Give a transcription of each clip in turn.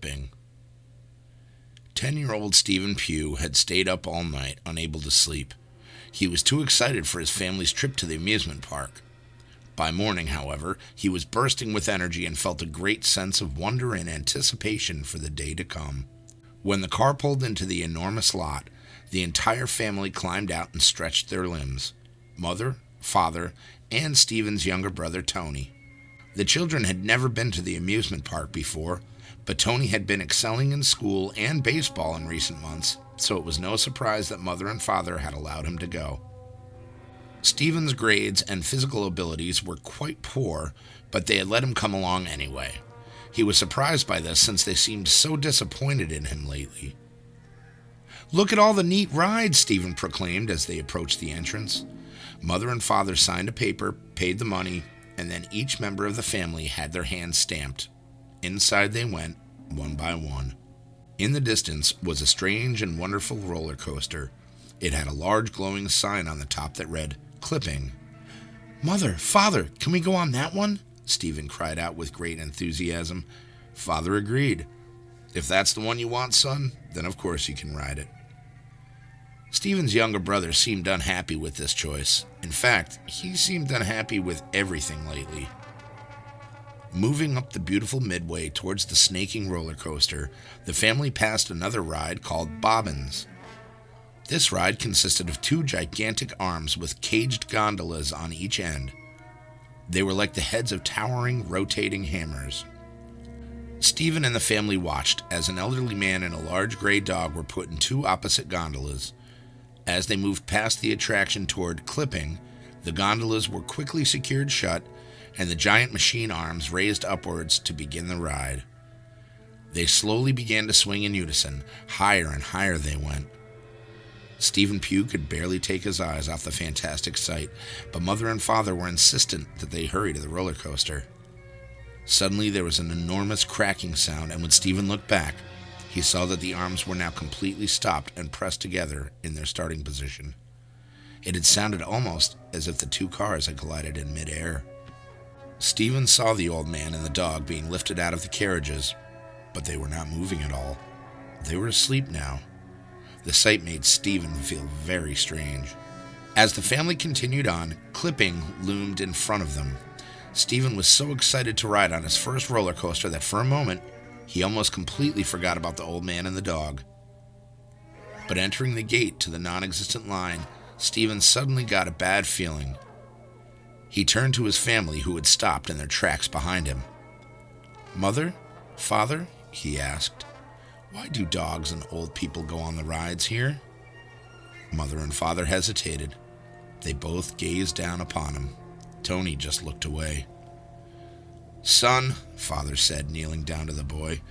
clipping. 10-year-old Stephen Pugh had stayed up all night, unable to sleep. He was too excited for his family's trip to the amusement park. By morning, however, he was bursting with energy and felt a great sense of wonder and anticipation for the day to come. When the car pulled into the enormous lot, the entire family climbed out and stretched their limbs. Mother, father, and Stephen's younger brother, Tony. The children had never been to the amusement park before, but Tony had been excelling in school and baseball in recent months, so it was no surprise that mother and father had allowed him to go. Stephen's grades and physical abilities were quite poor, but they had let him come along anyway. He was surprised by this since they seemed so disappointed in him lately. "Look at all the neat rides," Stephen proclaimed as they approached the entrance. Mother and father signed a paper, paid the money, and then each member of the family had their hands stamped. Inside they went, one by one. In the distance was a strange and wonderful roller coaster. It had a large glowing sign on the top that read, "Clipping." "Mother, father, can we go on that one?" Stephen cried out with great enthusiasm. Father agreed. "If that's the one you want, son, then of course you can ride it." Stephen's younger brother seemed unhappy with this choice. In fact, he seemed unhappy with everything lately. Moving up the beautiful midway towards the snaking roller coaster, the family passed another ride called Bobbins. This ride consisted of 2 gigantic arms with caged gondolas on each end. They were like the heads of towering, rotating hammers. Stephen and the family watched as an elderly man and a large gray dog were put in 2 opposite gondolas. As they moved past the attraction toward Clipping, the gondolas were quickly secured shut and the giant machine arms raised upwards to begin the ride. They slowly began to swing in unison. Higher and higher they went. Stephen Pugh could barely take his eyes off the fantastic sight, but mother and father were insistent that they hurry to the roller coaster. Suddenly there was an enormous cracking sound, and when Stephen looked back, he saw that the arms were now completely stopped and pressed together in their starting position. It had sounded almost as if the 2 cars had collided in midair. Stephen saw the old man and the dog being lifted out of the carriages, but they were not moving at all. They were asleep now. The sight made Stephen feel very strange. As the family continued on, Clipping loomed in front of them. Stephen was so excited to ride on his first roller coaster that for a moment, he almost completely forgot about the old man and the dog. But entering the gate to the non-existent line, Stephen suddenly got a bad feeling. He turned to his family, who had stopped in their tracks behind him. "Mother? Father?" he asked. "Why do dogs and old people go on the rides here?" Mother and father hesitated. They both gazed down upon him. Tony just looked away. "Son," father said, kneeling down to the boy,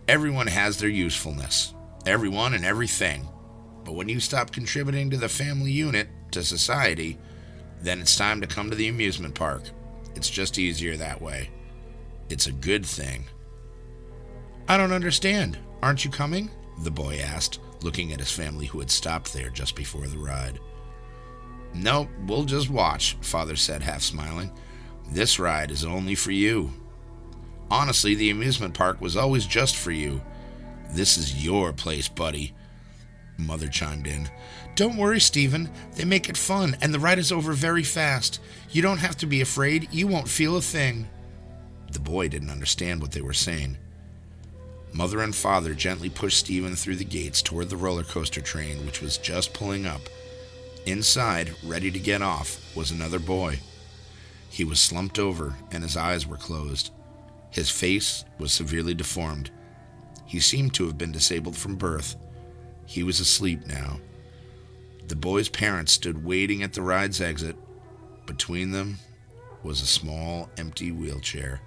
"everyone has their usefulness. Everyone and everything. But when you stop contributing to the family unit, to society, then it's time to come to the amusement park. It's just easier that way. It's a good thing." "I don't understand. Aren't you coming?" the boy asked, looking at his family who had stopped there just before the ride. "Nope, we'll just watch," father said, half smiling. "This ride is only for you. Honestly, the amusement park was always just for you. This is your place, buddy," mother chimed in. "Don't worry, Stephen. They make it fun, and the ride is over very fast. You don't have to be afraid. You won't feel a thing." The boy didn't understand what they were saying. Mother and father gently pushed Stephen through the gates toward the roller coaster train, which was just pulling up. Inside, ready to get off, was another boy. He was slumped over, and his eyes were closed. His face was severely deformed. He seemed to have been disabled from birth. He was asleep now. The boy's parents stood waiting at the ride's exit. Between them was a small, empty wheelchair.